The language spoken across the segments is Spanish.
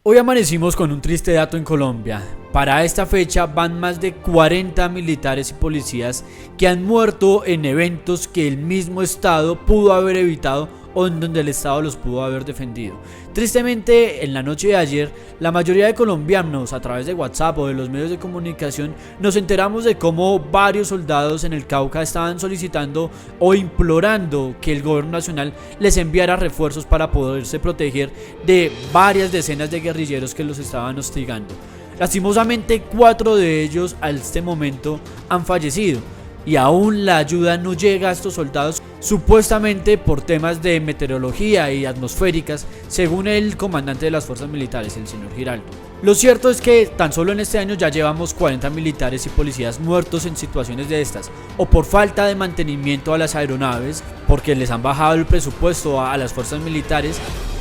Hoy amanecimos con un triste dato en Colombia. Para esta fecha van más de 40 militares y policías que han muerto en eventos que el mismo Estado pudo haber evitado o en donde el Estado los pudo haber defendido. Tristemente, en la noche de ayer, la mayoría de colombianos a través de WhatsApp o de los medios de comunicación nos enteramos de cómo varios soldados en el Cauca estaban solicitando o implorando que el gobierno nacional les enviara refuerzos para poderse proteger de varias decenas de guerrilleros que los estaban hostigando. Lastimosamente, 4 de ellos a este momento han fallecido y aún la ayuda no llega a estos soldados, supuestamente por temas de meteorología y atmosféricas, según el comandante de las fuerzas militares, el señor Giraldo. Lo cierto es que tan solo en este año ya llevamos 40 militares y policías muertos en situaciones de estas, o por falta de mantenimiento a las aeronaves, porque les han bajado el presupuesto a las fuerzas militares,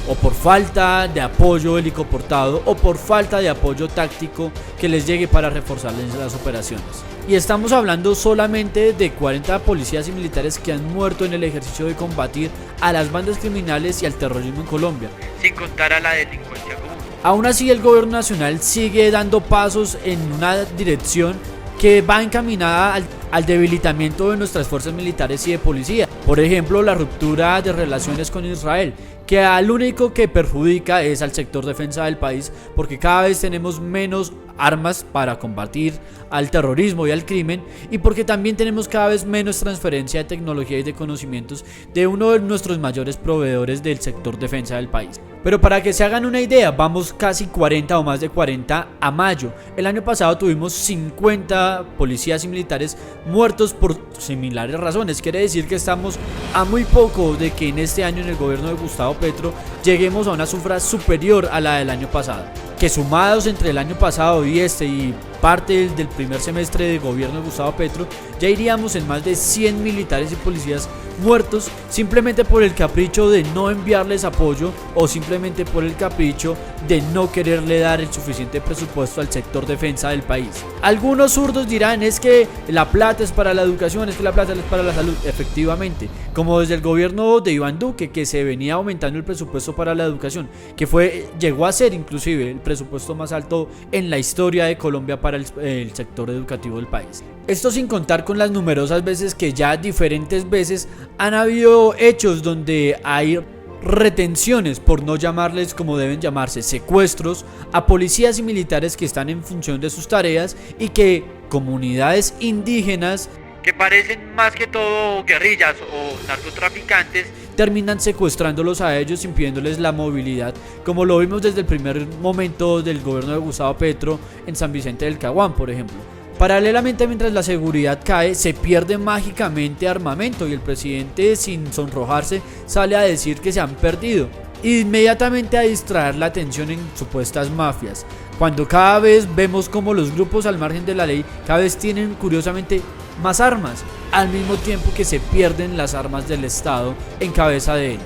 o por falta de apoyo helicoportado o por falta de apoyo táctico que les llegue para reforzarles las operaciones. Y estamos hablando solamente de 40 policías y militares que han muerto en el ejercicio de combatir a las bandas criminales y al terrorismo en Colombia, sin contar a la delincuencia común. Aún así, el gobierno nacional sigue dando pasos en una dirección que va encaminada al debilitamiento de nuestras fuerzas militares y de policía. Por ejemplo, la ruptura de relaciones con Israel, que al único que perjudica es al sector defensa del país, porque cada vez tenemos menos armas para combatir al terrorismo y al crimen, y porque también tenemos cada vez menos transferencia de tecnología y de conocimientos de uno de nuestros mayores proveedores del sector defensa del país. Pero para que se hagan una idea, vamos casi 40 o más de 40 a mayo. El año pasado tuvimos 50 policías y militares muertos por similares razones. Quiere decir que estamos a muy poco de que en este año en el gobierno de Gustavo Petro lleguemos a una cifra superior a la del año pasado, que sumados entre el año pasado y parte del primer semestre de gobierno de Gustavo Petro, ya iríamos en más de 100 militares y policías muertos simplemente por el capricho de no enviarles apoyo o simplemente por el capricho de no quererle dar el suficiente presupuesto al sector defensa del país. Algunos zurdos dirán es que la plata es para la educación, es que la plata es para la salud. Efectivamente, como desde el gobierno de Iván Duque, que se venía aumentando el presupuesto para la educación, que llegó a ser inclusive el presupuesto más alto en la historia de Colombia para el sector educativo del país. Esto sin contar con las numerosas veces que ya diferentes veces han habido hechos donde hay retenciones, por no llamarles como deben llamarse, secuestros a policías y militares que están en función de sus tareas y que comunidades indígenas, que parecen más que todo guerrillas o narcotraficantes, terminan secuestrándolos a ellos, impidiéndoles la movilidad, como lo vimos desde el primer momento del gobierno de Gustavo Petro en San Vicente del Caguán, por ejemplo. Paralelamente, mientras la seguridad cae, se pierde mágicamente armamento y el presidente, sin sonrojarse, sale a decir que se han perdido, inmediatamente a distraer la atención en supuestas mafias, cuando cada vez vemos como los grupos al margen de la ley cada vez tienen curiosamente más armas, al mismo tiempo que se pierden las armas del Estado en cabeza de él.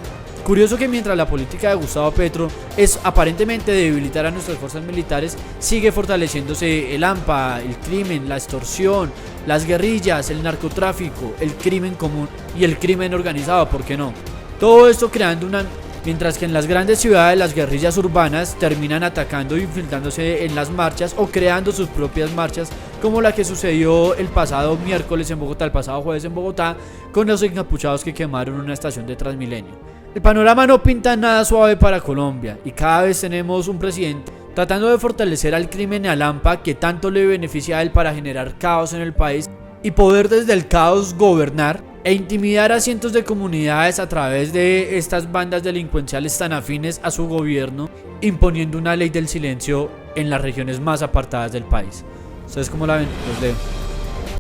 Curioso que mientras la política de Gustavo Petro es aparentemente debilitar a nuestras fuerzas militares, sigue fortaleciéndose el AMPA, el crimen, la extorsión, las guerrillas, el narcotráfico, el crimen común y el crimen organizado, ¿por qué no? Todo esto creando mientras que en las grandes ciudades las guerrillas urbanas terminan atacando e infiltrándose en las marchas o creando sus propias marchas, como la que sucedió el pasado miércoles en Bogotá, el pasado jueves en Bogotá, con los encapuchados que quemaron una estación de Transmilenio. El panorama no pinta nada suave para Colombia y cada vez tenemos un presidente tratando de fortalecer al crimen y al AMPA, que tanto le beneficia a él para generar caos en el país y poder desde el caos gobernar e intimidar a cientos de comunidades a través de estas bandas delincuenciales tan afines a su gobierno, imponiendo una ley del silencio en las regiones más apartadas del país. ¿Ustedes cómo la ven? Los leo.